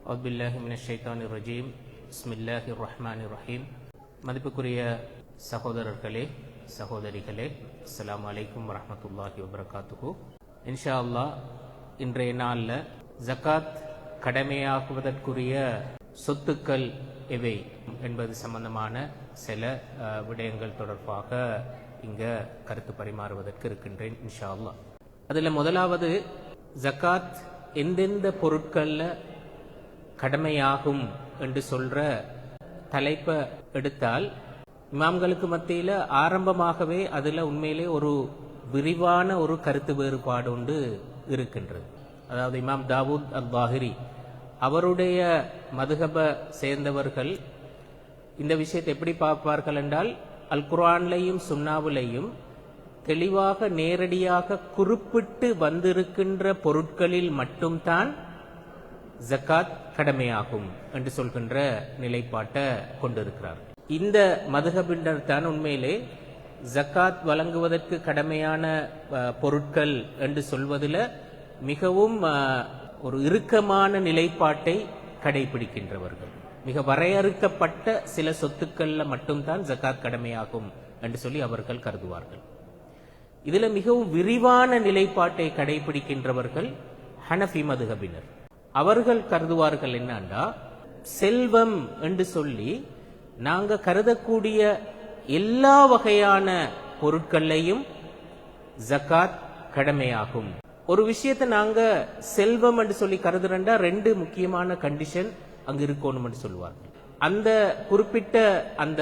அவுதுபில்லாஹி மினஷ் ஷைத்தானிர் ரஜீம். பிஸ்மில்லாஹிர் ரஹ்மானிர் ரஹீம். மதிப்புக்குரிய சகோதரர்களே, சகோதரிகளே, அஸ்ஸலாமு அலைக்கும் வரஹ்மத்துல்லாஹி வபரகாத்துஹு. இன்ஷா அல்லாஹ் இன்றைய நாளில் ஜக்காத் கடமையாக்குவதற்குரிய சொத்துக்கள் எவை என்பது சம்பந்தமான சில விடயங்கள் தொடர்பாக இங்கே கருத்து பரிமாறுவதற்கு இருக்கின்றேன் இன்ஷா அல்லாஹ். அதில் முதலாவது, ஜக்காத் எந்தெந்த பொருட்களில் கடமையாகும் என்று சொல்ற தலைப்பை எடுத்தால் இமாம்களுக்கு மத்தியில் ஆரம்பமாகவே அதில் உண்மையிலே ஒரு விரிவான ஒரு கருத்து வேறுபாடு ஒன்று இருக்கின்றது. அதாவது இமாம் தாவூத் அல்-பாஹிரி அவருடைய மதுஹபை சேர்ந்தவர்கள் இந்த விஷயத்தை எப்படி பார்ப்பார்கள் என்றால், அல் குர்ஆன்லையும் சுன்னாவிலையும் தெளிவாக நேரடியாக குறிப்பிட்டு வந்திருக்கின்ற பொருட்களில் மட்டும்தான் ஜக்காத் கடமையாகும் என்று சொல்கின்ற நிலைப்பாட்டை கொண்டிருக்கிறார். இந்த மதுஹபினர் தான் உண்மையிலே ஜக்காத் வழங்குவதற்கு கடமையான பொருட்கள் என்று சொல்வதில் மிகவும் ஒரு இறுக்கமான நிலைப்பாட்டை கடைபிடிக்கின்றவர்கள். மிக வரையறுக்கப்பட்ட சில சொத்துக்கள்ல மட்டும்தான் ஜக்காத் கடமையாகும் என்று சொல்லி அவர்கள் கருதுவார்கள். இதுல மிகவும் விரிவான நிலைப்பாட்டை கடைபிடிக்கின்றவர்கள் ஹனஃபி மதுஹபினர். அவர்கள் கருதுவார்கள் என்னண்டா, செல்வம் என்று சொல்லி நாங்க கருதக்கூடிய எல்லா வகையான பொருட்களையும் ஜக்காத் கடமையாகும். ஒரு விஷயத்தை நாங்க செல்வம் என்று சொல்லி கருதுறா ரெண்டு முக்கியமான கண்டிஷன் அங்க இருக்கணும் என்று சொல்லுவார்கள். அந்த குறிப்பிட்ட அந்த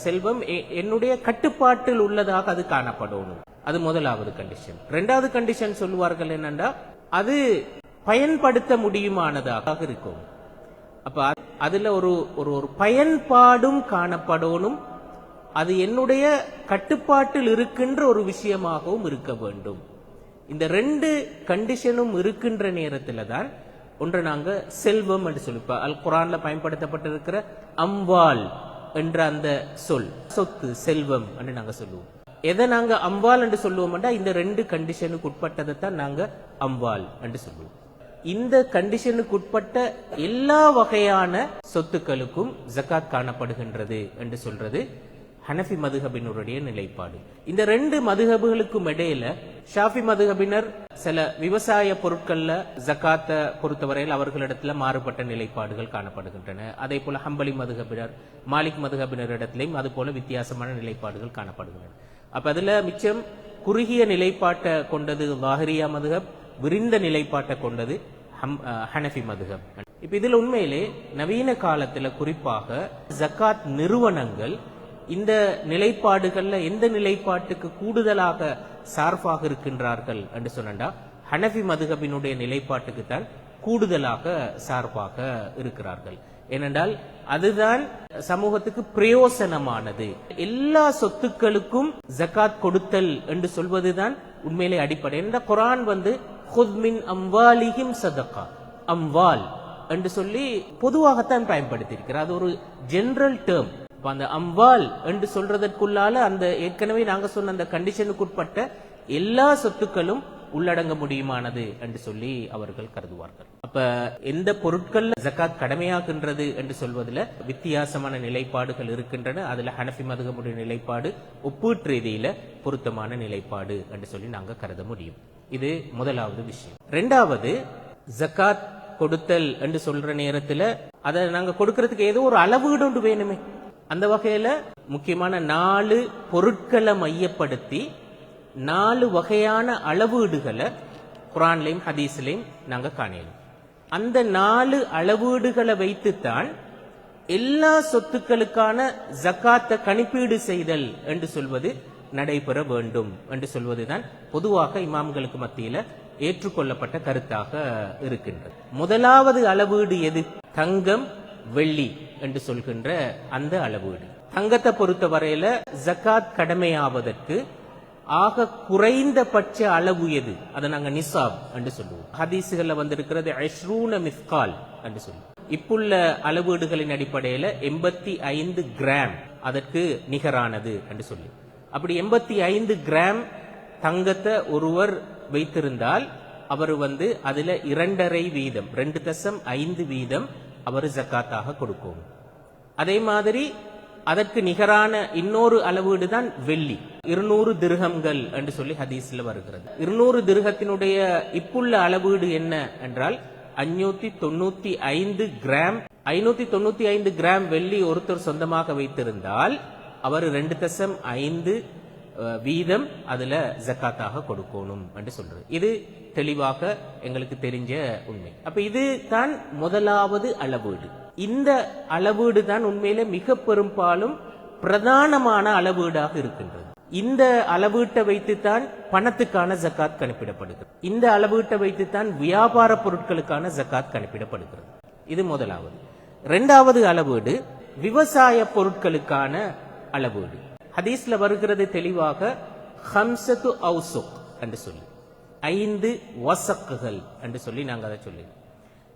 செல்வம் என்னுடைய கட்டுப்பாட்டில் உள்ளதாக அது காணப்படணும். அது முதலாவது கண்டிஷன். ரெண்டாவது கண்டிஷன் சொல்லுவார்கள் என்னண்டா, அது பயன்படுத்த முடியுமானதாக இருக்கும். அப்ப அதுல ஒரு ஒரு பயன்பாடும் காணப்படணும். அது என்னுடைய கட்டுப்பாட்டில் இருக்கின்ற ஒரு விஷயமாகவும் இருக்க வேண்டும். இந்த ரெண்டு கண்டிஷனும் இருக்கின்ற நேரத்துல தான் ஒன்று நாங்க செல்வம் என்று சொல்லிப்போம். அல் குர்ஆன்ல பயன்படுத்தப்பட்டிருக்கிற அம்வால் என்ற அந்த சொல், சொத்து, செல்வம் என்று நாங்க சொல்லுவோம். எதை நாங்க அம்வால் என்று சொல்லுவோம்டா, இந்த ரெண்டு கண்டிஷனுக்கு உட்பட்டதை தான் நாங்க அம்வால் என்று சொல்லுவோம். இந்த கண்டிஷனுக்கு உட்பட்ட எல்லா வகையான சொத்துக்களுக்கும் ஜக்காத் காணப்படுகின்றது என்று சொல்றது ஹனஃபி மதுஹபினருடைய நிலைப்பாடு. இந்த ரெண்டு மதுஹபுகளுக்கும் இடையில ஷாஃபி மதுஹபினர் சில விவசாய பொருட்கள்ல ஜக்காத்தை பொறுத்தவரையில் அவர்களிடத்துல மாறுபட்ட நிலைப்பாடுகள் காணப்படுகின்றன. அதே போல ஹம்பலி மதுஹபினர், மாலிக் மதுஹபினர் இடத்திலையும் அது போல வித்தியாசமான நிலைப்பாடுகள் காணப்படுகின்றன. அப்ப அதுல மிச்சம் குறுகிய நிலைப்பாட்டை கொண்டது லாஹிரியா மதுஹப், விரிந்த நிலைப்பாட்டை கொண்டது ஹனஃபி மதுஹப். இப்ப இதுல உண்மையிலே நவீன காலத்துல குறிப்பாக ஜக்காத் நிறுவனங்கள் இந்த நிலைப்பாடுகள்ல எந்த நிலைப்பாட்டுக்கு கூடுதலாக சார்பாக இருக்கின்றார்கள் என்று சொன்னா, ஹனஃபி மதுஹபினுடைய நிலைப்பாட்டுக்கு தான் கூடுதலாக சார்பாக இருக்கிறார்கள். ஏனென்றால் அதுதான் சமூகத்துக்கு பிரயோசனமானது. எல்லா சொத்துக்களுக்கும் ஜக்காத் கொடுத்தல் என்று சொல்வதுதான் உண்மையிலே அடிப்படை. என்ற குர்ஆன் குத் மின் அம்வாலிஹிம் சதகா, அம்வால் என்று சொல்லி பொதுவாகத்தான் பயன்படுத்தியிருக்கிறார். அது ஒரு ஜெனரல் டேர்ம். அந்த அம்வால் என்று சொல்றதற்குள்ளால அந்த ஏற்கனவே நாங்க சொன்ன அந்த கண்டிஷனுக்கு உட்பட்ட எல்லா சொத்துக்களும் உள்ளடங்க முடியுமானது என்று சொல்லி அவர்கள் கருதுவார்கள். அப்ப எந்த பொருட்கள் ஜக்காத் கடமையாகின்றது என்று சொல்வதில் வித்தியாசமான நிலைப்பாடுகள் இருக்கின்றன. அதுல ஹனஃபி மதுஹபுடைய நிலைப்பாடு ஒப்பீட்டு ரீதியில பொருத்தமான நிலைப்பாடு என்று சொல்லி நாங்க கருத முடியும். இது முதலாவது விஷயம். ரெண்டாவது, ஜக்காத் கொடுத்தல் என்று சொல்ற நேரத்துல அதை நாங்க கொடுக்கறதுக்கு ஏதோ ஒரு அளவீடு ஒன்று வேணுமே. அந்த வகையில முக்கியமான 4 பொருட்களை மையப்படுத்தி 4 வகையான அளவீடுகளை குர்ஆன்லையும் ஹதீஸ்லையும் நாங்க காணலாம். அந்த 4 அளவீடுகளை வைத்துத்தான் எல்லா சொத்துக்களுக்கான ஜக்காத்தை கணிப்பீடு செய்தல் என்று சொல்வது நடைபெற வேண்டும் என்று சொல்வதுதான் பொதுவாக இமாம்களுக்கு மத்தியில ஏற்றுக்கொள்ளப்பட்ட கருத்தாக இருக்கின்றது. முதலாவது அளவீடு எது? தங்கம், வெள்ளி என்று சொல்கின்ற அந்த அளவீடு. தங்கத்தை பொறுத்த வரையில ஜக்காத் கடமையாவதற்கு ஆக குறைந்தபட்ச அளவு எது? அதை நாங்க நிசாப் என்று சொல்லுவோம். ஹதீசுகள்ல வந்திருக்கிறது 20 மிஸ்கால் என்று சொல்லுவோம். இப்புள்ள அளவீடுகளின் அடிப்படையில 85 கிராம் அதற்கு நிகரானது என்று சொல்லி, அப்படி 85 கிராம் தங்கத்தை ஒருவர் வைத்திருந்தால் அவர் அதுல 2.5 வீதம் 2.5 வீதம் அவர் ஜக்காத்தாக கொடுக்கும். அதே மாதிரி அதற்கு நிகரான இன்னொரு அளவீடு தான் வெள்ளி. 200 திர்ஹம்கள் என்று சொல்லி ஹதீஸ்ல வருகிறது. 200 திர்ஹத்தினுடைய இப்புள்ள அளவீடு என்ன என்றால் 595 கிராம். 595 கிராம் வெள்ளி ஒருத்தர் சொந்தமாக வைத்திருந்தால் அவர் 2.5 வீதம் அதுல ஜக்காத்தாக கொடுக்கணும் என்று சொல்றது. இது தெளிவாக எங்களுக்கு தெரிஞ்ச உண்மை. அப்ப இது தான் முதலாவது அளவீடு. இந்த அளவீடு தான் உண்மையிலே மிக பெரும்பாலும் பிரதானமான அளவீடாக இருக்கின்றது. இந்த அளவீட்டை வைத்துத்தான் பணத்துக்கான ஜக்காத் கணக்கிடப்படுகிறது. இந்த அளவீட்டை வைத்துத்தான் வியாபார பொருட்களுக்கான ஜக்காத் கணக்கிடப்படுகிறது. இது முதலாவது. இரண்டாவது அளவீடு விவசாய பொருட்களுக்கான அளவீடு. ஹதீஸ்ல வருகிறது தெளிவாக 5 அவுசுக் என்று சொல்லி 5 வசக்குகள் என்று சொல்லி நாங்க அதை சொல்லி.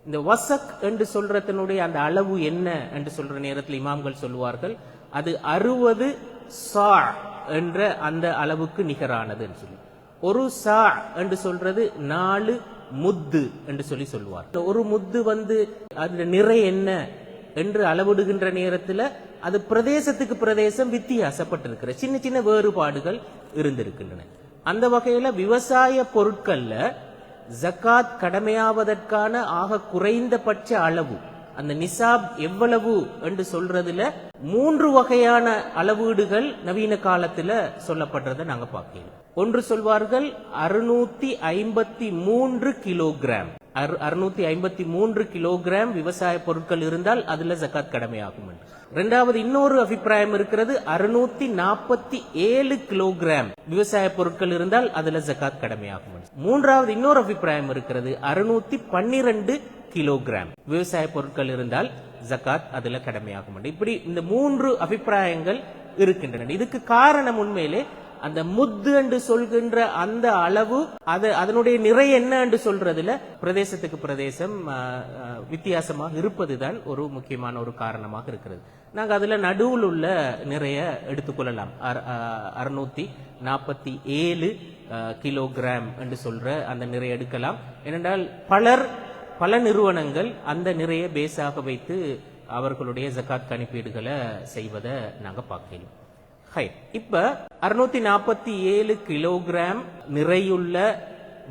இந்த வசக் என்று சொல்றதனுடைய அந்த அளவு என்ன என்று சொல்ற நேரத்தில் இமாம்கள் சொல்லுவார்கள் அது 60 சா என்ற அந்த அளவுக்கு நிகரானது என்று சொல்லி. ஒரு சா என்று சொல்றது 4 முத்து என்று சொல்லி சொல்லுவார். ஒரு முத்து அது நிறை என்ன என்று அளவிடுகின்ற நேரத்தில் அது பிரதேசத்துக்கு பிரதேசம் வித்தியாசப்பட்டிருக்கிற சின்ன சின்ன வேறுபாடுகள் இருந்திருக்கின்றன. அந்த வகையில விவசாய பொருட்கள்ல ஜக்காத் கடமையாவதற்கான ஆக குறைந்தபட்ச அளவு அந்த நிசாப் எவ்வளவு என்று சொல்றதுல 3 வகையான அளவீடுகள் நவீன காலத்துல சொல்லப்படுறதை நாங்க பார்க்கலாம். ஒன்று சொல்வார்கள் 653 கிலோகிராம். 653 கிலோகிராம் விவசாய பொருட்கள் இருந்தால் அதுல ஜக்காத் கடமையாகும். இரண்டாவது இன்னொரு அபிப்பிராயம் இருக்கிறது 647 கிலோகிராம் விவசாய பொருட்கள் இருந்தால் அதுல ஜக்காத் கடமையாகும். மூன்றாவது இன்னொரு அபிப்பிராயம் இருக்கிறது 612 கிலோகிராம் விவசாய பொருட்கள் இருந்தால் ஜக்காத் அதுல கடமையாகும். இப்படி இந்த 3 அபிப்பிராயங்கள் இருக்கின்றன. இதுக்கு காரணம் உண்மையிலே அந்த முத்து என்று சொல்கின்ற அந்த அளவு அதனுடைய நிறை என்ன என்று சொல்றதுல பிரதேசத்துக்கு பிரதேசம் வித்தியாசமாக இருப்பதுதான் ஒரு முக்கியமான ஒரு காரணமாக இருக்கிறது. நாங்க அதுல நடுவில் உள்ள நிறைய எடுத்துக்கொள்ளலாம். 647 கிலோகிராம் என்று சொல்ற அந்த நிறைய எடுக்கலாம். ஏனென்றால் பல நிறுவனங்கள் அந்த நிறைய பேஸாக வைத்து அவர்களுடைய ஜக்காத் கணிப்பீடுகளை செய்வதை நாங்க பார்க்கலாம். இப்ப 647 கிலோகிராம் நிறையுள்ள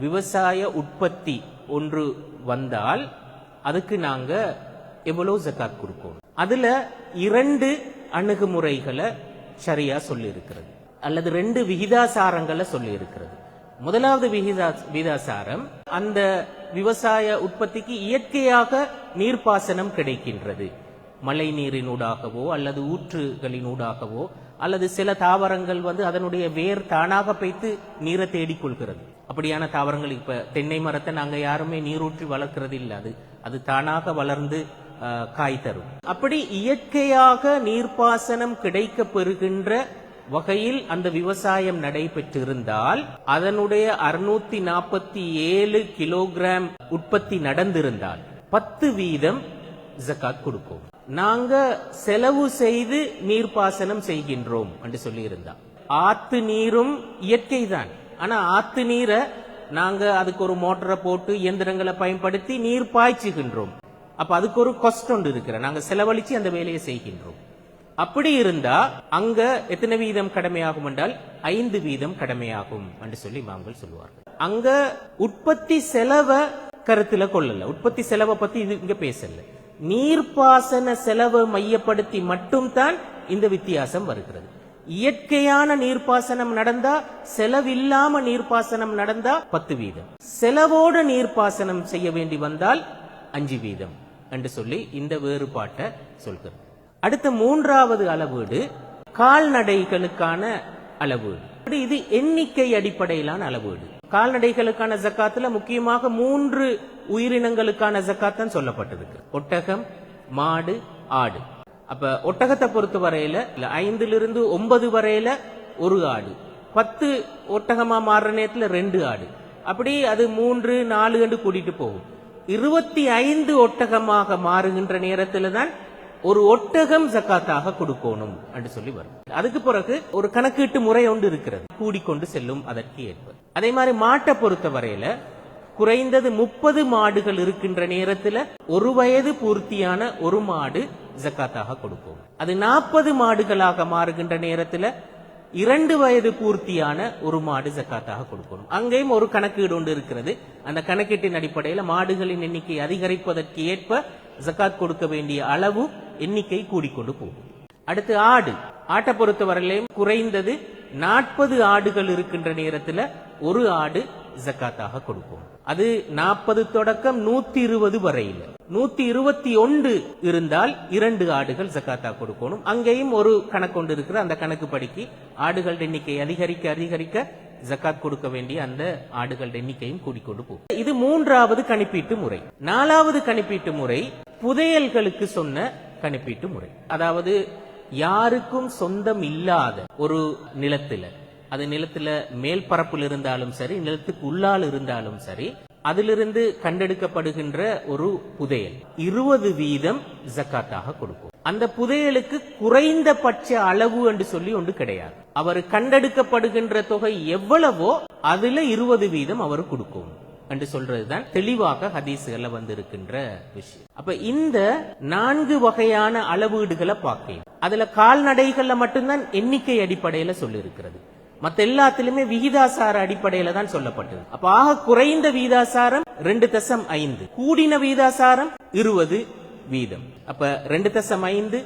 விவசாய உற்பத்தி ஒன்று வந்தால் அதுக்கு நாங்க எவ்வளவு ஜக்காத் கொடுப்போம்? அதுல 2 அணுகுமுறைகளை ஷரியா சொல்லி இருக்கிறது, அல்லது 2 விகிதாசாரங்களை சொல்லி இருக்கிறது. முதலாவது விகிதாசாரம் அந்த விவசாய உற்பத்திக்கு இயற்கையாக நீர்ப்பாசனம் கிடைக்கின்றது. மழை நீரினூடாகவோ அல்லது ஊற்றுகளினூடாகவோ அல்லது சில தாவரங்கள் அதனுடைய வேர் தானாக பைத்து நீரை தேடிக்கொள்கிறது. அப்படியான தாவரங்கள் இப்ப தென்னை மரத்தை நாங்க யாருமே நீரூற்றி வளர்க்கிறது இல்லை, அது தானாக வளர்ந்து காய் தரும். அப்படி இயற்கையாக நீர்ப்பாசனம் கிடைக்க பெறுகின்ற வகையில் அந்த விவசாயம் நடைபெற்றிருந்தால் அதனுடைய 647 கிலோகிராம் உற்பத்தி நடந்திருந்தால் 10 வீதம் ஜக்காத் கொடுப்போம். நாங்க செலவு செய்து நீர்ப்பாசனம் செய்கின்றோம் என்று சொல்லி இருந்தா ஆத்து நீரும் இயற்கை தான். ஆனா ஆத்து நீரை நாங்க அதுக்கு ஒரு மோட்டரை போட்டு இயந்திரங்களை பயன்படுத்தி நீர் பாய்ச்சுகின்றோம். அப்ப அதுக்கு ஒரு காஸ்ட் ஒன்று இருக்கிற நாங்க செலவழிச்சு அந்த வேலையை செய்கின்றோம். அப்படி இருந்தா அங்க எத்தனை வீதம் கடமையாகும் என்றால் 5 வீதம் கடமையாகும் என்று சொல்லி இமாம்கள் சொல்லுவார்கள். அங்க உற்பத்தி செலவை கருத்துல கொள்ளல, உற்பத்தி செலவை பத்தி இங்க பேசல, நீர்ப்பாசன செலவை மையப்படுத்தி மட்டும்தான் இந்த வித்தியாசம் வருகிறது. இயற்கையான நீர்ப்பாசனம் நடந்தா, செலவில்லாம நீர்ப்பாசனம் நடந்தா 10 வீதம், செலவோடு நீர்ப்பாசனம் செய்ய வேண்டி வந்தால் 5 வீதம் என்று சொல்லி இந்த வேறுபாட்டை சொல்கிறது. அடுத்த 3வது அளவீடு கால்நடைகளுக்கான அளவீடு. இது எண்ணிக்கை அடிப்படையிலான அளவீடு. கால்நடைகளுக்கான ஜக்காத்துல முக்கியமாக 3 உயிரினங்களுக்கான ஜக்காத் தான் சொல்லப்பட்டிருக்கு: ஒட்டகம், மாடு, ஆடு. அப்ப ஒட்டகத்தை பொறுத்த வரையில 5 to 9 வரையில ஒரு ஆடு, 10 ஒட்டகமா மாறுற நேரத்துல 2 ஆடு, அப்படி அது 3, 4 என்று கூட்டிட்டு போகும். 25 ஒட்டகமாக மாறுகின்ற நேரத்துல தான் ஒரு ஒட்டகம் ஜக்காத்தாக கொடுக்கணும் என்று சொல்லி வரும். அதுக்கு பிறகு ஒரு கணக்கீட்டு முறை ஒன்று இருக்கிறது, கூடிக்கொண்டு செல்லும் அதற்கு ஏற்ப. அதே மாதிரி மாட்டை பொறுத்த வரையில குறைந்தது 30 மாடுகள் இருக்கின்ற நேரத்துல 1 வயது பூர்த்தியான ஒரு மாடு ஜக்காத்தாக கொடுப்போம். அது 40 மாடுகளாக மாறுகின்ற நேரத்துல 2 வயது பூர்த்தியான ஒரு மாடு ஜக்காத்தாக கொடுக்கணும். அங்கேயும் ஒரு கணக்கீடு ஒன்று இருக்கிறது. அந்த கணக்கீட்டின் அடிப்படையில் மாடுகளின் எண்ணிக்கை அதிகரிப்பதற்கு ஏற்ப ஜக்காத் கொடுக்க வேண்டிய அளவு எண்ணிக்கை கூடிக்கொண்டு போகும். அடுத்து ஆட்டை பொறுத்தவரையிலும் குறைந்தது 40 ஆடுகள் இருக்கின்ற நேரத்துல ஒரு ஆடு ஜக்காத்தாக கொடுப்போம். அது 40 தொடக்கம் 120 வரையில் 121 இருந்தால் 2 ஆடுகள் ஜக்காத்தாக கொடுக்கணும். அங்கேயும் ஒரு கணக்கு கொண்டு இருக்கிற அந்த கணக்கு படிக்கு ஆடுகள் எண்ணிக்கை அதிகரிக்க அதிகரிக்க ஜக்காத் கொடுக்க வேண்டிய அந்த ஆடுகள் எண்ணிக்கையும் கூடிக்கொண்டு போகும். இது 3வது கணிப்பீட்டு முறை. 4வது கணிப்பீட்டு முறை புதையல்களுக்கு சொன்ன கணிப்பீட்டு முறை. அதாவது யாருக்கும் சொந்தம் இல்லாத ஒரு நிலத்துல, அது நிலத்துல மேல் பரப்பில் இருந்தாலும் சரி, நிலத்துக்கு உள்ளால் இருந்தாலும் சரி, அதிலிருந்து கண்டெடுக்கப்படுகின்ற ஒரு புதையல் 20% ஜக்காத்தாக கொடுக்கும். அந்த புதையலுக்கு குறைந்தபட்ச அளவு என்று சொல்லி ஒன்று கிடையாது. அவர் கண்டெடுக்கப்படுகின்ற தொகை எவ்வளவோ அதுல 20% அவர் கொடுக்கும் என்று சொல்றதுதான் தெளிவாக ஹதீஸ்கள்ல வந்திருக்கின்ற விஷயம். அப்ப இந்த 4 வகையான அளவீடுகளை பார்க்கலாம். அதுல கால்நடைகள்ல மட்டும்தான் எண்ணிக்கை அடிப்படையில சொல்லி இருக்கிறது. மத்த எல்லாத்திலுமே விகிதாசார அடிப்படையில தான் சொல்லப்பட்டது. அப்ப ஆக குறைந்த வீதாசாரம் 2.5, கூடின வீதாசாரம் 20%. அப்ப 2.5,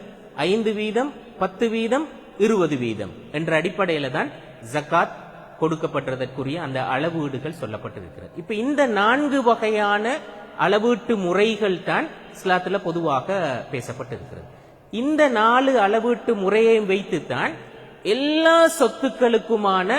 5%, 10%, 20% என்ற அடிப்படையில தான் ஜக்காத் கொடுக்கப்பட்டதற்குரிய அந்த அளவீடுகள் சொல்லப்பட்டிருக்கிறது. இப்ப இந்த 4 வகையான அளவீட்டு முறைகள் தான் இஸ்லாத்துல பொதுவாக பேசப்பட்டிருக்கிறது. இந்த 4 அளவீட்டு முறையை வைத்துத்தான் எல்லா சொத்துக்களுக்குமான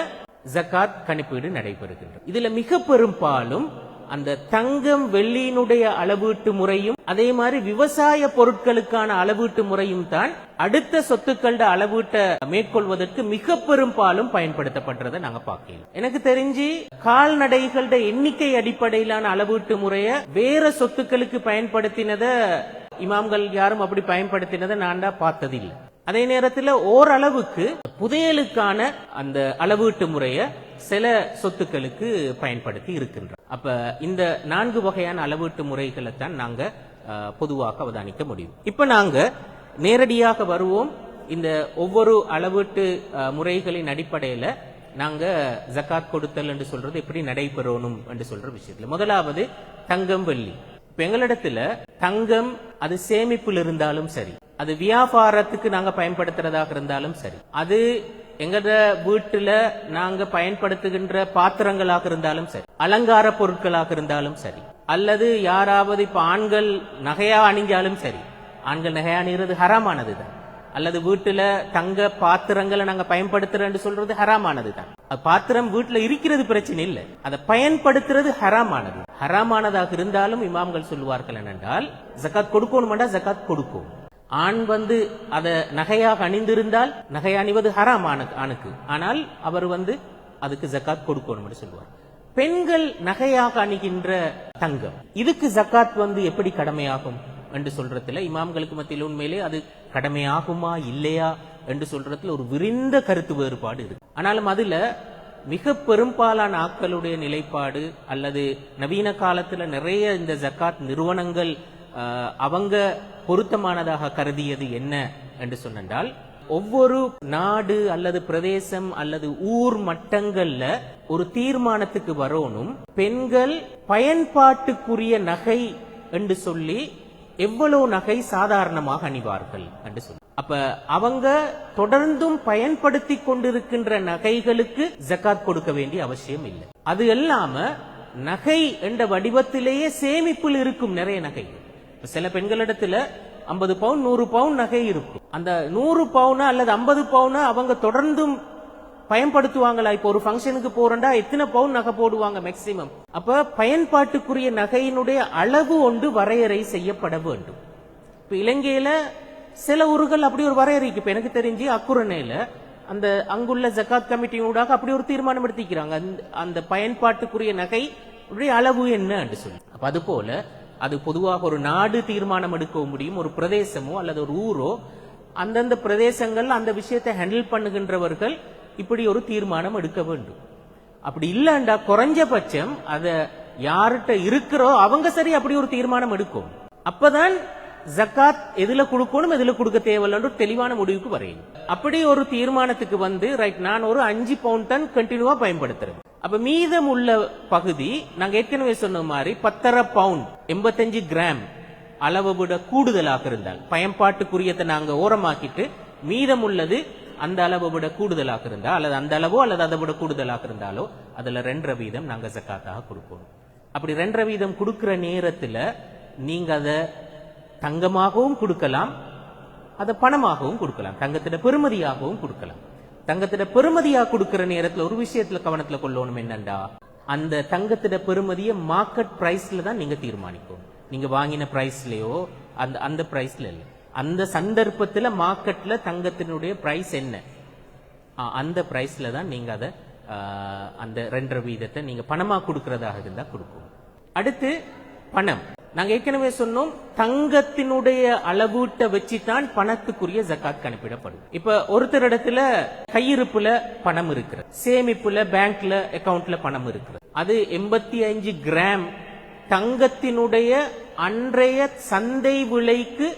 ஜக்காத் கணிப்பீடு நடைபெறுகின்றது. இதுல மிக பெரும்பாலும் அந்த தங்கம் வெள்ளியினுடைய அளவீட்டு முறையும் அதே மாதிரி விவசாய பொருட்களுக்கான அளவீட்டு முறையும் தான் அடுத்த சொத்துக்களோட அளவீட்டை மேற்கொள்வதற்கு மிக பெரும்பாலும் பயன்படுத்தப்படுறதை நாங்க பார்க்கலாம். எனக்கு தெரிஞ்சு கால்நடைகளோட எண்ணிக்கை அடிப்படையிலான அளவீட்டு முறைய வேற சொத்துக்களுக்கு பயன்படுத்தினத இமாம்கள் யாரும் அப்படி பயன்படுத்தினதை நான் பார்த்தது இல்லை. அதே நேரத்தில் ஓரளவுக்கு புதையலுக்கான அந்த அளவீட்டு முறைய சில சொத்துக்களுக்கு பயன்படுத்தி இருக்கின்றோம். அப்ப இந்த 4 வகையான அளவீட்டு முறைகளை தான் நாங்க பொதுவாக அவதானிக்க முடியும். இப்ப நாங்க நேரடியாக வருவோம். இந்த ஒவ்வொரு அளவீட்டு முறைகளின் அடிப்படையில நாங்க ஜக்காத் கொடுத்தல் என்று சொல்றது எப்படி நடைபெறணும் என்று சொல்ற விஷயத்துல முதலாவது தங்கம் வெள்ளி. இப்ப எங்களிடத்துல தங்கம் அது சேமிப்பில் இருந்தாலும் சரி, அது வியாபாரத்துக்கு நாங்க பயன்படுத்துறதாக இருந்தாலும் சரி, அது எங்கட வீட்டுல நாங்க பயன்படுத்துகின்ற பாத்திரங்களாக இருந்தாலும் சரி, அலங்கார பொருட்களாக இருந்தாலும் சரி, அல்லது யாராவது இப்ப ஆண்கள் நகையா அணிஞ்சாலும் சரி, ஆண்கள் நகையா அணிகிறது ஹராமானதுதான். அல்லது வீட்டுல தங்க பாத்திரங்களை நாங்க பயன்படுத்துறோம் சொல்றது ஹராமானதுதான். பாத்திரம் வீட்டுல இருக்கிறது பிரச்சனை இல்லை, அதை பயன்படுத்துறது ஹராமானது. ஹராமானதாக இருந்தாலும் இமாம்கள் சொல்லுவார்கள் என்னென்றால் ஜக்காத் கொடுக்கணும்டா ஜக்காத் கொடுக்கும். ஆண் அத நகையாக அணிந்திருந்தால் நகை அணிவது ஹராம் ஆணுக்கு, ஆனால் அவர் அதுக்கு ஜக்காத் கொடுக்கணும் சொல்லுவார். பெண்கள் நகையாக அணிகின்ற தங்கம் இதுக்கு ஜக்காத் எப்படி கடமையாகும் என்று சொல்றதுல இமாம்களுக்கு மத்தியில் உண்மையிலே அது கடமையாகுமா இல்லையா என்று சொல்றதுல ஒரு விரிந்த கருத்து வேறுபாடு இருக்கு. ஆனாலும் அதுல மிக பெரும்பாலான ஆட்களுடைய நிலைப்பாடு அல்லது நவீன காலத்துல நிறைய இந்த ஜக்காத் நிறுவனங்கள் அவங்க பொருத்தமானதாக கருதியது என்ன என்று சொன்னால், ஒவ்வொரு நாடு அல்லது பிரதேசம் அல்லது ஊர் மட்டங்கள்ல ஒரு தீர்மானத்துக்கு வரணும், பெண்கள் பயன்பாட்டுக்குரிய நகை என்று சொல்லி எவ்வளவு நகை சாதாரணமாக அணிவார்கள் என்று சொல்லி, அப்ப அவங்க தொடர்ந்தும் பயன்படுத்தி கொண்டிருக்கின்ற நகைகளுக்கு ஜக்காத் கொடுக்க வேண்டிய அவசியம் இல்லை. அது இல்லாம நகை என்ற வடிவத்திலேயே சேமிப்பில் இருக்கும் நிறைய நகைகள். சில பெண்களிடத்துல 50 பவுன் 100 பவுன் நகை இருக்கும். அந்த 100 பவுனா அல்லது 50 பவுனா அவங்க தொடர்ந்தும் பயன்படுத்துவாங்களா? இப்ப ஒரு ஃபங்க்ஷனுக்கு போறண்டா எத்தனை பவுன் நகை போடுவாங்க மேக்சிமம். அப்ப பயன்பாட்டுக்குரிய நகையினுடைய அளவு ஒன்று வரையறை செய்யப்பட வேண்டும். இப்ப இலங்கையில சில ஊர்கள் அப்படி ஒரு வரையறை. இப்ப எனக்கு தெரிஞ்சு அக்குரணையில அந்த அங்குள்ள ஜக்காத் கமிட்டியூடாக அப்படி ஒரு தீர்மானம் எடுத்திக்கிறாங்க, அந்த பயன்பாட்டுக்குரிய நகை அளவு என்ன என்று சொல்லி. அப்ப அது போல அது பொதுவாக ஒரு நாடு தீர்மானம் எடுக்க முடியும், ஒரு பிரதேசமோ அல்லது ஒரு ஊரோ அந்தந்த பிரதேசங்கள் அந்த விஷயத்தை ஹேண்டில் பண்ணுகின்றவர்கள் இப்படி ஒரு தீர்மானம் எடுக்க வேண்டும். அப்படி இல்லைண்டா குறைஞ்சபட்சம் அத யார்கிட்ட இருக்கிறோ அவங்க சரி அப்படி ஒரு தீர்மானம் எடுக்கும். அப்பதான் ஜக்காத் எதுல கொடுக்கணும் எதுல கொடுக்க தேவையில்லை தெளிவான முடிவுக்கு வரையும். அப்படி ஒரு தீர்மானத்துக்கு வந்து ரைட் நான் ஒரு 5 பவுண்ட் டன் கண்டினியூவா பயன்படுத்துறேன். அப்ப மீதம் உள்ள பகுதி நாங்க ஏற்கனவே சொன்ன மாதிரி 10.5 பவுண்ட் 85 கிராம் அளவை விட கூடுதலாக இருந்தால் பயன்பாட்டுக்குரியத்தை நாங்க ஓரமாக்கிட்டு மீதம் உள்ளது அந்த அளவை விட கூடுதலாக இருந்தா அல்லது அந்த அளவோ அல்லது அதை விட கூடுதலாக இருந்தாலோ அதுல 2% நாங்க ஜக்காத்தாக கொடுக்கணும். அப்படி 2% கொடுக்கிற நேரத்துல நீங்க அதை தங்கமாகவும் கொடுக்கலாம், அதை பணமாகவும் கொடுக்கலாம், தங்கத்திட பெறுமதியாகவும் கொடுக்கலாம். தங்கத்திட பெறுமதியாக கொடுக்கிற நேரத்துல ஒரு விஷயத்துல கவனத்துல கொள்ளணும் என்னண்டா, அந்த தங்கத்திட பெறுமதியை மார்க்கெட் பிரைஸ்ல தான் நீங்க தீர்மானிக்கும். நீங்க வாங்கின பிரைஸ்லயோ அந்த பிரைஸ்ல இல்ல, அந்த சந்தர்ப்பத்துல மார்க்கெட்ல தங்கத்தினுடைய பிரைஸ் என்ன அந்த பிரைஸ்ல தான் நீங்க அதை அந்த 2% நீங்க பணமா கொடுக்கறதாக இருந்தா கொடுக்கும். அடுத்து பணம். நாங்க ஏற்கனவே சொன்னோம் தங்கத்தினுடைய அளவீட்டை வச்சுதான் பணத்துக்குரிய ஜக்காத் கணக்கிடப்படும். இப்ப ஒருத்தர் இடத்துல கையிருப்புல பணம் இருக்கிற, சேமிப்புல பேங்க்ல அக்கவுண்ட்ல பணம் இருக்கிற, அது 85 கிராம் தங்கத்தினுடைய அன்றைய சந்தை விலைக்கு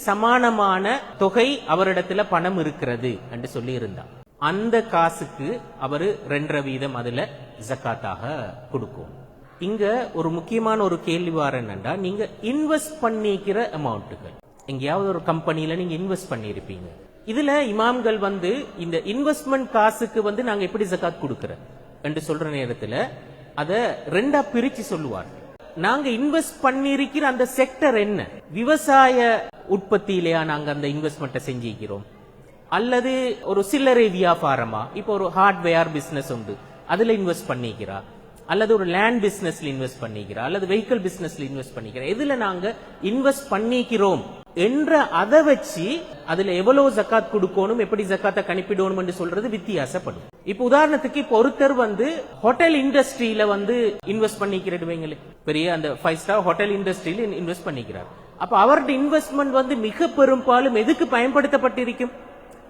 சமானமான தொகை அவரிடத்துல பணம் இருக்கிறது என்று சொல்லி இருந்தார். அந்த காசுக்கு அவரு 2% அதுல ஜக்காத்தாக கொடுக்கும். இங்க ஒரு முக்கியமான ஒரு கேள்வி வார என்னண்டா, நீங்க இன்வெஸ்ட் பண்ணிக்கிற அமௌண்ட்டுகள் எங்கேயாவது ஒரு கம்பெனில நீங்க இன்வெஸ்ட் பண்ணிருப்பீங்க. இதுல இமாம்கள் வந்து இந்த இன்வெஸ்ட்மெண்ட் காசுக்கு வந்து நாங்க எப்படி ஜக்காத் கொடுக்கிறோம் என்று சொல்ற நேரத்துல அதை 2ஆ பிரிச்சு சொல்லுவார்கள். நாங்க இன்வெஸ்ட் பண்ணிருக்கிற அந்த செக்டர் என்ன, விவசாய உற்பத்தியிலேயா நாங்க அந்த இன்வெஸ்ட்மெண்ட்டை செஞ்சிருக்கிறோம், அல்லது ஒரு சில்லறை வியாபாரமா, இப்போ ஒரு ஹார்ட்வேர் பிசினஸ் உண்டு அதுல இன்வெஸ்ட் பண்ணிக்கிறா, அல்லது ஒரு லேண்ட் பிசினஸ்ல இன்வெஸ்ட் பண்ணிக்கிறா, அல்லது வெஹிக்கிள் பிசினஸ்ல இன்வெஸ்ட் பண்ணிக்கிறோம், எதுல நாங்க இன்வெஸ்ட் பண்ணிக்கிறோம் என்ற அதை வச்சு அதுல எவ்வளவு ஜக்காத் கொடுக்கணும், எப்படி ஜக்காத்தை கணிப்பிடணும் என்று சொல்றது வித்தியாசப்படும். இப்ப உதாரணத்துக்கு இப்ப ஒருத்தர் வந்து ஹோட்டல் இண்டஸ்ட்ரியில வந்து இன்வெஸ்ட் பண்ணிக்கிறீங்களே, பெரிய அந்த 5 ஸ்டார் ஹோட்டல் இண்டஸ்ட்ரியில இன்வெஸ்ட் பண்ணிக்கிறார். அப்ப அவருடைய இன்வெஸ்ட்மெண்ட் வந்து மிக பெரும்பாலும் எதுக்கு பயன்படுத்தப்பட்டிருக்கும்,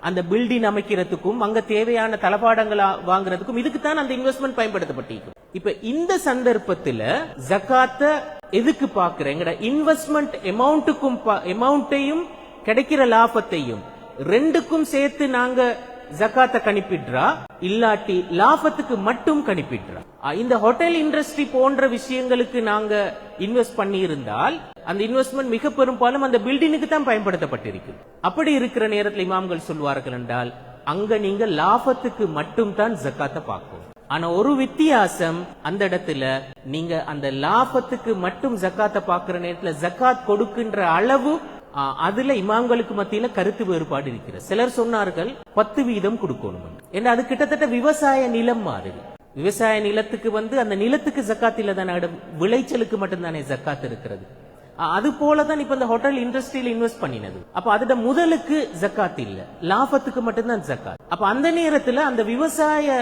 அந்த பில்டிங் அமைக்கிறதுக்கும் அங்க தேவையான தளபாடங்கள் வாங்குறதுக்கும் இதுக்குத்தான் அந்த இன்வெஸ்ட்மெண்ட் பயன்படுத்தப்பட்டிருக்கும். இப்ப இந்த சந்தர்ப்பத்துல ஜக்காத்த எதுக்கு பாக்குறேன், இன்வெஸ்ட்மெண்ட் அமௌண்ட்டையும் கிடைக்கிற லாபத்தையும் ரெண்டுக்கும் சேர்த்து நாங்க ஜக்காத்த கணிப்பிடுறா, இல்லாட்டி லாபத்துக்கு மட்டும் கணிப்பிடுறா. இந்த ஹோட்டல் இண்டஸ்ட்ரி போன்ற விஷயங்களுக்கு நாங்க இன்வெஸ்ட் பண்ணி இருந்தால் அந்த இன்வெஸ்ட்மெண்ட் மிக பெரும்பாலும் அந்த பில்டிங்குக்கு தான் பயன்படுத்தப்பட்டிருக்கு. அப்படி இருக்கிற நேரத்தில் இமாம்கள் சொல்வார்கள் என்றால் அங்க நீங்க லாபத்துக்கு மட்டும் தான் ஜக்காத்தை பார்க்கும். ஆனா ஒரு வித்தியாசம், அந்த இடத்துல நீங்க அந்த லாபத்துக்கு மட்டும் ஜக்காத்தை பார்க்கிற நேரத்துல ஜக்காத் கொடுக்கின்ற அளவு அதுல இமாம்களுக்கு மத்தியில கருத்து வேறுபாடு இருக்கிறது. சிலர் சொன்னார்கள் 10% கொடுக்கணும், ஏன்னா அது கிட்டத்தட்ட விவசாய நிலம் மாதிரி. விவசாய நிலத்துக்கு வந்து அந்த நிலத்துக்கு ஜக்காத் இல்ல தானே, விளைச்சலுக்கு மட்டும்தானே ஜக்காத் இருக்கிறது. அது போலதான் இப்ப இந்த ஹோட்டல் இண்டஸ்ட்ரியில இன்வெஸ்ட் பண்ணினது. அப்ப அதோட முதலுக்கு ஜக்காத் இல்ல, லாபத்துக்கு மட்டும்தான் ஜக்காத். அப்ப அந்த நேரத்துல அந்த விவசாய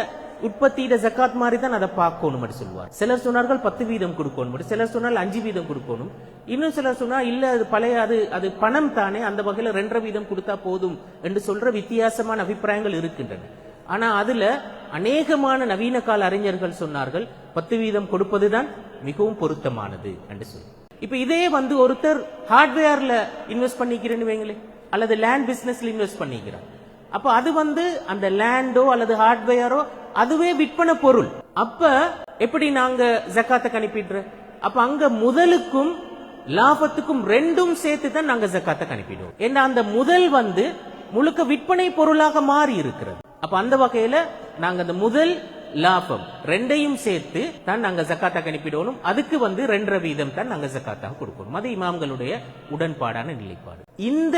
உற்பத்தியிட ஜக்காத் மாதிரி தான் அதை பார்க்கணும் சொல்லுவார். சிலர் சொன்னார்கள் 10% கொடுக்கணும், சிலர் சொன்னால் 5% கொடுக்கணும், இன்னும் சிலர் சொன்னா இல்ல அது பழைய அது பணம் தானே, அந்த வகையில 2% கொடுத்தா போதும் என்று சொல்ற வித்தியாசமான அபிப்பிராயங்கள் இருக்கின்றன. ஆனா அதுல அநேகமான நவீன கால அறிஞர்கள் சொன்னார்கள் 10% கொடுப்பதுதான் மிகவும் பொருத்தமானது என்று சொல்லி. இப்ப இதே வந்து ஒருத்தர் ஹார்ட்வேர்ல இன்வெஸ்ட் பண்ணிக்கிறேன்னு வைங்களே, அல்லது லேண்ட் பிசினஸ்ல இன்வெஸ்ட் பண்ணிக்கிறார். அப்ப அது வந்து அந்த லேண்டோ அல்லது ஹார்ட்வேரோ அதுவே விற்பனை பொருள். அப்ப எப்படி நாங்க ஜக்காத்தை கணிப்பிடுற, அப்ப அங்க முதலுக்கும் லாபத்துக்கும் ரெண்டும் சேர்த்து தான் நாங்க ஜக்காத்தை கணிப்பிடுவோம். ஏன்னா அந்த முதல் வந்து முழுக்க விற்பனை பொருளாக மாறி இருக்கிறது. அப்ப அந்த வகையில நாங்க அந்த முதல் லாபம் ரெண்டையும் சேர்த்து தான் நாங்க ஜக்காத்தை கணிப்பிடணும். அதுக்கு வந்து 2% தான் நாங்க ஜக்காத்தாக கொடுக்கணும். அது இமாம்களுடைய உடன்பாடான நிலைப்பாடு. இந்த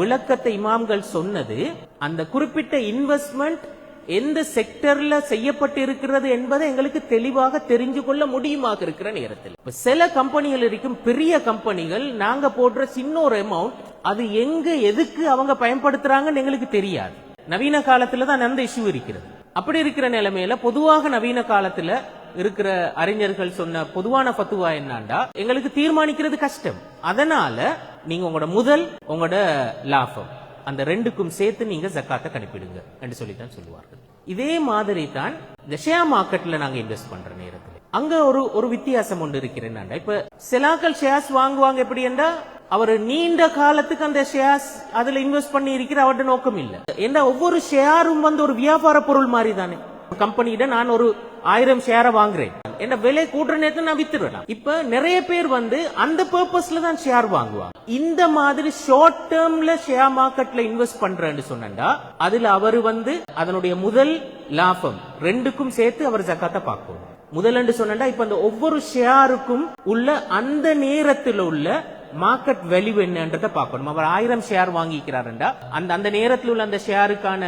விளக்கத்தை இமாம்கள் சொன்னது அந்த குறிப்பிட்ட இன்வெஸ்ட்மெண்ட் எந்த செக்டர்ல செய்யப்பட்டு இருக்கிறது என்பதை எங்களுக்கு தெளிவாக தெரிஞ்சு கொள்ள முடியுமாக இருக்கிற நேரத்தில் சில கம்பெனிகள் இருக்கும், பெரிய கம்பெனிகள், நாங்க போடுற சின்ன ஒரு அமௌண்ட் அது எங்க எதுக்கு அவங்க பயன்படுத்துறாங்கன்னு எங்களுக்கு தெரியாது. நவீன காலத்துல தான் அந்த இஷ்யூ இருக்கிறது. அப்படி இருக்கிற நிலைமையில பொதுவாக நவீன காலத்துல இருக்கிற அறிஞர்கள் சொன்ன பொதுவான ஃபத்வா என்னண்டா, எங்களுக்கு தீர்மானிக்கிறது கஷ்டம், அதனால நீங்க உங்களோட முதல் உங்களோட லாபம் அந்த ரெண்டுக்கும் சேர்த்து நீங்க ஜக்காத்தை கணிப்பிடுங்க என்று சொல்லித்தான் சொல்லுவார்கள். இதே மாதிரி தான் இந்த ஷேர் மார்க்கெட்ல நாங்க இன்வெஸ்ட் பண்ற நேரத்தில் அங்க ஒரு வித்தியாசம் ஒன்று இருக்கிறேன். இப்ப சிலாக்கள் ஷேர்ஸ் வாங்குவாங்க எப்படி என்றா அவர் நீண்ட காலத்துக்கு அந்த ஷேர்ஸ் அதுல இன்வெஸ்ட் பண்ணி இருக்கிற அவருடைய நோக்கம் இல்ல. ஏன்னா ஒவ்வொரு ஷேரும் ஒரு வியாபார பொருள் மாதிரி தானே. கம்பெனியிட நான் ஒரு 1000 ஷேரை வாங்குறேன், என்ன விலை கூட்டுற நேரத்தில் நான் வித்துறேன். இப்ப நிறைய பேர் அந்த பர்பஸ்ல தான் ஷேர் வாங்குவாங்க. இந்த மாதிரி ஷார்ட் டேர்ம்ல ஷேர் மார்க்கெட்ல இன்வெஸ்ட் பண்றேன்னு சொன்னா அதுல அவர் அதனுடைய முதல் லாபம் ரெண்டுக்கும் சேர்த்து அவர் ஜக்காத்தை பார்க்கணும். முதல் சொன்னா இப்ப அந்த ஒவ்வொரு ஷேருக்கும் உள்ள அந்த நேரத்தில் உள்ள மார்க்கெட் வேல்யூ என்னன்றதை பார்க்கணும். அவர் 1000 ஷேர் வாங்கிக்கிறாருண்டா அந்த நேரத்தில் உள்ள அந்த ஷேருக்கான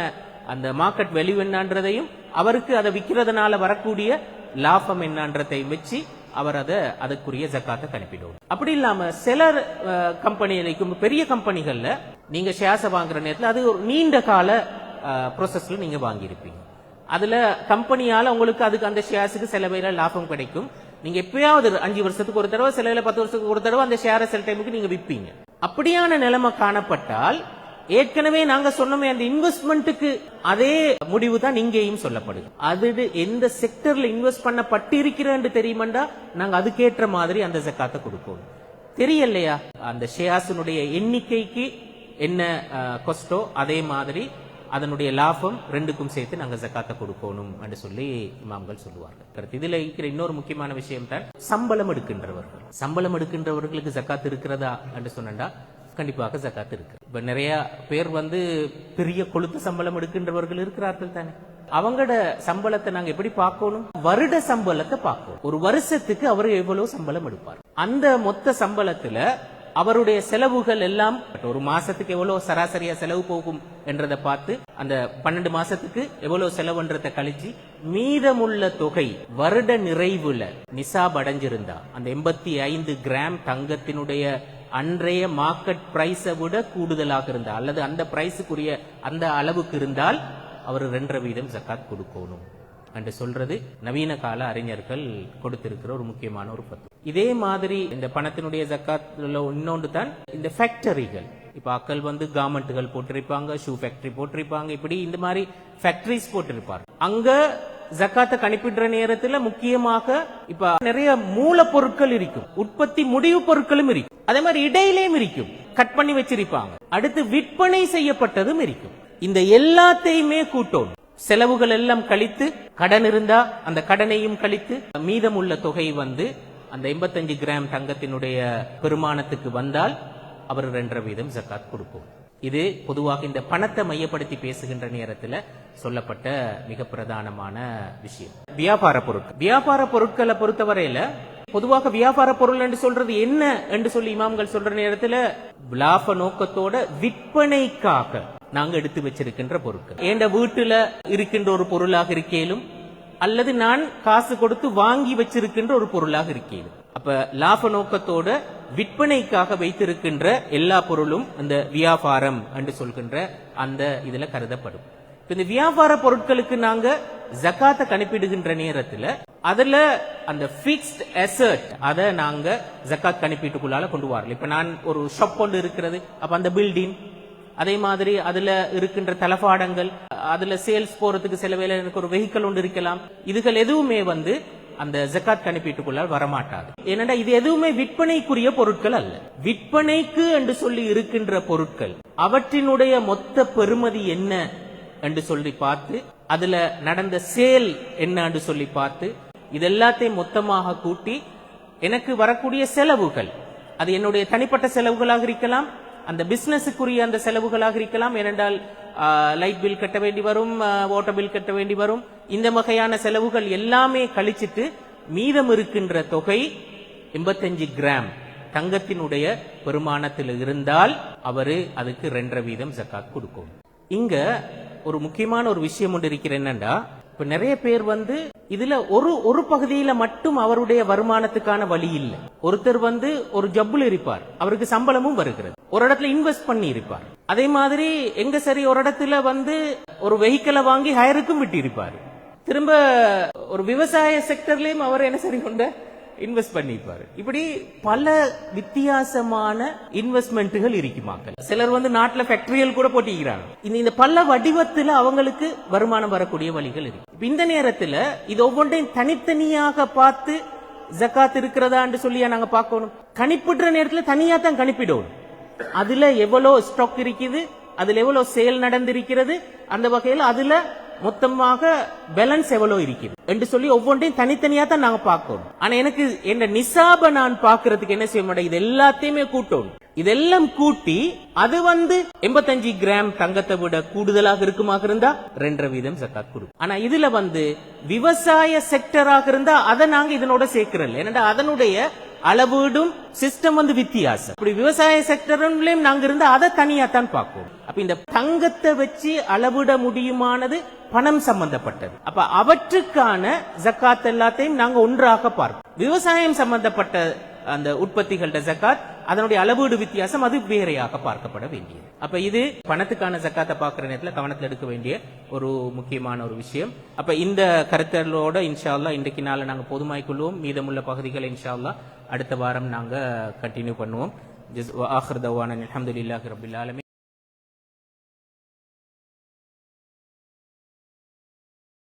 அந்த மார்க்கெட் வேல்யூ என்னன்றதையும் அவருக்கு அதை விற்கிறதுனால வரக்கூடிய லாபம் என்னன்றதையும் வச்சு அவர் அதுக்குரிய ஜக்காத்தை கணிப்பிடுவோம். அப்படி இல்லாம சில கம்பெனிகளுக்கும் பெரிய கம்பெனிகள்ல நீங்க ஷேர்ஸ் வாங்குற நேரத்தில் அது ஒரு நீண்ட கால ப்ராசஸ்ல நீங்க வாங்கியிருப்பீங்க. அதுல கம்பெனியால உங்களுக்கு அதுக்கு அந்த ஷேர்ஸுக்கு சில வேலை லாபம் கிடைக்கும். நீங்க எப்பயாவது 5 வருஷத்துக்கு ஒரு தடவை, சில வேலை 10 வருஷத்துக்கு ஒரு தடவை அந்த ஷேரை சில டைமுக்கு நீங்க விற்பீங்க. அப்படியான நிலைமை காணப்பட்டால் ஏற்கனவே நாங்க சொன்னோமே அந்த இன்வெஸ்ட்மெண்ட்டுக்கு அதே முடிவு தான் இங்கேயும் சொல்லப்படுது. அது எந்த செக்டர்ல இன்வெஸ்ட் பண்ணப்பட்டிருக்கிறேன்னு தெரியுமாண்டா நாங்க அதுக்கேற்ற மாதிரி அந்த ஜக்காத்தை கொடுப்போம். தெரியலையா அந்த ஷேர்ஸினுடைய எண்ணிக்கைக்கு என்ன கொஸ்டோ அதே மாதிரி அதனுடைய லாபம் ரெண்டுக்கும் சேர்த்து நாங்க ஜக்காத்தை கொடுக்கணும் என்று சொல்லி இமாம்கள் சொல்லுவார்கள். இதுல இருக்கிற இன்னொரு முக்கியமான விஷயம் தான் சம்பளம் எடுக்கின்றவர்கள். சம்பளம் எடுக்கின்றவர்களுக்கு ஜக்காத் இருக்கிறதா என்று சொன்னா கண்டிப்பாக ஜக்காத் இருக்கு. இப்ப நிறைய பேர் பெரிய கொழுத்த சம்பளம் எடுக்கின்றவர்கள் இருக்கிறார்கள் தானே. அவங்களோட சம்பளத்தை நாங்க எப்படி பார்க்கணும்? வருட சம்பளத்தை பார்க்கணும். ஒரு வருஷத்துக்கு அவர் எவ்வளவு சம்பளம் எடுப்பார், அந்த மொத்த சம்பளத்துல அவருடைய செலவுகள் எல்லாம் ஒரு மாசத்துக்கு எவ்வளவு சராசரியா செலவு போகும் என்றதை பார்த்து அந்த 12 மாசத்துக்கு எவ்வளவு செலவுன்றதை கழிச்சு மீதமுள்ள தொகை வருட நிறைவுல நிசாப் அடைஞ்சிருந்தா அந்த 85 கிராம் தங்கத்தினுடைய அன்றைய மார்க்கெட் பிரைஸை விட கூடுதலாக இருந்தால் அல்லது அந்த பிரைஸுக்குரிய அந்த அளவுக்கு இருந்தால் அவர் 2% ஜக்காத் கொடுக்கணும் என்று சொல்றது நவீன கால அறிஞர்கள் கொடுத்திருக்கிற ஒரு முக்கியமான ஒரு பத்து. இதே மாதிரி இந்த பணத்தினுடைய ஜக்காத்ல இன்னொன்று தான் இந்த ஃபேக்டரிகள். இப்ப அக்கள் கார்மெண்ட்டுகள் போட்டிருப்பாங்க, ஷூ ஃபேக்டரி போட்டிருப்பாங்க, இப்படி இந்த மாதிரி ஃபேக்டரிஸ் போட்டிருப்பாங்க. அங்க ஜக்காத்தை கணிப்பிடுற நேரத்துல முக்கியமாக இப்ப நிறைய மூலப்பொருட்கள் இருக்கும், உற்பத்தி முடிவு பொருட்களும் இருக்கும், அதே மாதிரி இடையிலேயும் இருக்கும், கட் பண்ணி வச்சிருப்பாங்க. அடுத்து விற்பனை செய்யப்பட்டதும் இருக்கும். இந்த எல்லாத்தையுமே கூட்டோம், செலவுகள் எல்லாம் கழித்து கடன் இருந்தா அந்த கடனையும் கழித்து மீதமுள்ள தொகை அந்த 85 கிராம் தங்கத்தினுடைய பெருமானத்துக்கு வந்தால் அவர் 2% ஜக்காத் கொடுப்போம். இது பொதுவாக இந்த பணத்தை மையப்படுத்தி பேசுகின்ற நேரத்தில் சொல்லப்பட்ட மிக பிரதானமான விஷயம். வியாபார பொருட்களை பொறுத்தவரையில பொதுவாக வியாபார பொருள் என்று சொல்றது என்ன என்று சொல்லி இமாம்கள் சொல்ற நேரத்தில் லாப நோக்கத்தோட விற்பனைக்காக நாங்க எடுத்து வச்சிருக்கின்ற பொருட்கள், என் வீட்டுல இருக்கின்ற ஒரு பொருளாக இருக்கேலும் அல்லது நான் காசு கொடுத்து வாங்கி வச்சிருக்கின்ற ஒரு பொருளாக இருக்கேலும், அப்ப லாப நோக்கத்தோட விற்பனைக்காக வைத்திருக்கின்ற எல்லா பொருளும் அந்த வியாபாரம் என்று சொல்கின்ற அந்த இதுல கருதப்படும். இந்த வியாபார பொருட்களுக்கு நாங்க ஜக்காத்தை கணிப்பிடுகின்ற நேரத்துல அதுல அந்த பிக்ஸ்ட் அசெட் அதை நாங்க ஜக்காத் கணிப்பீட்டுக்குள்ளால கொண்டு வரல. இப்ப நான் ஒரு ஷாப் கொண்டு இருக்கிறது, அப்ப அந்த பில்டிங், அதே மாதிரி அதுல இருக்கின்ற தளபாடங்கள், அதுல சேல்ஸ் போறதுக்கு சில வேலை எனக்கு ஒரு வெஹிக்கிள் ஒன்று இருக்கலாம், இதுகள் எதுவுமே அந்த ஜக்காத் கணிப்பீட்டுக்குள்ளால் வரமாட்டாது. ஏனென்றா இது எதுவுமே விற்பனைக்குரிய பொருட்கள் அல்ல. விற்பனைக்கு என்று சொல்லி இருக்கின்ற பொருட்கள் அவற்றினுடைய மொத்த பெறுமதி என்ன என்று சொல்லி பார்த்து, அதுல நடந்த சேல் என்ன என்று சொல்லி பார்த்து, இதெல்லாத்தையும் மொத்தமாக கூட்டி எனக்கு வரக்கூடிய செலவுகள், அது என்னுடைய தனிப்பட்ட செலவுகளாக இருக்கலாம், அந்த பிசினஸுக்குரிய அந்த செலவுகளாக இருக்கலாம், ஏனென்றால் லைட் பில் கட்ட வேண்டி வரும், வாட்டர் பில் கட்ட வேண்டி வரும், இந்த வகையான செலவுகள் எல்லாமே கழிச்சிட்டு மீதம் இருக்கின்ற தொகை 85 கிராம் தங்கத்தினுடைய பெருமானத்தில் இருந்தால் அவரு அதுக்கு 2% ஜக்காத் கொடுக்கும். இங்க ஒரு முக்கியமான ஒரு விஷயம் ஒன்று இருக்கிற என்னன்னா, இப்ப நிறைய பேர் இதுல ஒரு பகுதியில மட்டும் அவருடைய வருமானத்துக்கான வழி இல்லை. ஒருத்தர் ஒரு ஜப்புல இருப்பார், அவருக்கு சம்பளமும் வருகிறது, ஒரு இடத்துல இன்வெஸ்ட் பண்ணி இருப்பார், அதே மாதிரி எங்க சரி ஒரு இடத்துல ஒரு வெஹிக்கிளை வாங்கி ஹயருக்கும் விட்டு இருப்பார், திரும்ப ஒரு விவசாய செக்டர்லயும் அவர் என்ன சரி கொண்ட இன்வெஸ்ட் பண்ணிப்பாரு. இப்படி பல வித்தியாசமான இன்வெஸ்ட்மெண்ட்டுகள் இருக்குமாக்கள். சிலர் நாட்டுல ஃபேக்டரிகள் கூட போட்டிக்கிறாங்க. இந்த பல வடிவத்துல அவங்களுக்கு வருமானம் வரக்கூடிய வழிகள் இருக்கு. இந்த நேரத்துல இது ஒவ்வொன்றையும் தனித்தனியாக பார்த்து ஜகாத் இருக்கிறதான்னு சொல்லியா நாங்க பார்க்கணும். கணிப்பிடுற நேரத்துல தனியா தான் கணிப்பிடணும். அதுல எவ்வளவு ஸ்டாக் இருக்குது, அதுல எவ்வளவு சேல் நடந்திருக்கிறது, அந்த வகையில் அதுல மொத்தமாக பேலன்ஸ் எவ்வளவு இருக்குது என்று சொல்லி ஒவ்வொன்றையும் தனித்தனியா தான் நாங்க பார்க்கணும். ஆனா எனக்கு என்ன நிசாப நான் பாக்குறதுக்கு என்ன செய்ய மாட்டேன், இது எல்லாத்தையுமே கூட்டணும். இதெல்லாம் கூட்டி அது 85 கிராம் தங்கத்தை விட கூடுதலாக இருக்குமாக இருந்தா 2% ஜகாத் கொடுக்கும். ஆனா இதுல விவசாய செக்டராக இருந்தா அதை நாங்க இதனோட சேர்க்கிறோம். ஏன்னா அதனுடைய அளவீடும் சிஸ்டம் வித்தியாசம். இப்படி விவசாய செக்டர்லயும் நாங்க இருந்தா அதை தனியா தான் பார்க்கணும். அப்ப இந்த தங்கத்தை வச்சு அளவிட முடியுமானது பணம் சம்பந்தப்பட்டது. அப்ப அவற்றுக்கான ஜகாத் எல்லாத்தையும் நாங்க ஒன்றாக பார்ப்போம். விவசாயம் சம்பந்தப்பட்ட அந்த உற்பத்திகளோட ஜகாத் அதனுடைய அளவீடு வித்தியாசம் அது வேறையாக பார்க்கப்பட வேண்டியது. அப்ப இது பணத்துக்கான ஜகாத்தை பார்க்கிற நேரத்தில் கவனத்தில் எடுக்க வேண்டிய ஒரு முக்கியமான ஒரு விஷயம். அப்ப இந்த கருத்தலோட இன்ஷா அல்லாஹ் இன்றைக்கு நாளை நாங்க பொதுமாய்க்குள்ளுவோம். மீதமுள்ள பகுதிகளை இன்ஷா அல்லாஹ் அடுத்த வாரம் நாங்க கண்டினியூ பண்ணுவோம். ஆஹிர் தவானா அல்ஹம்துலில்லாஹி ரப்பில் ஆலமீன்.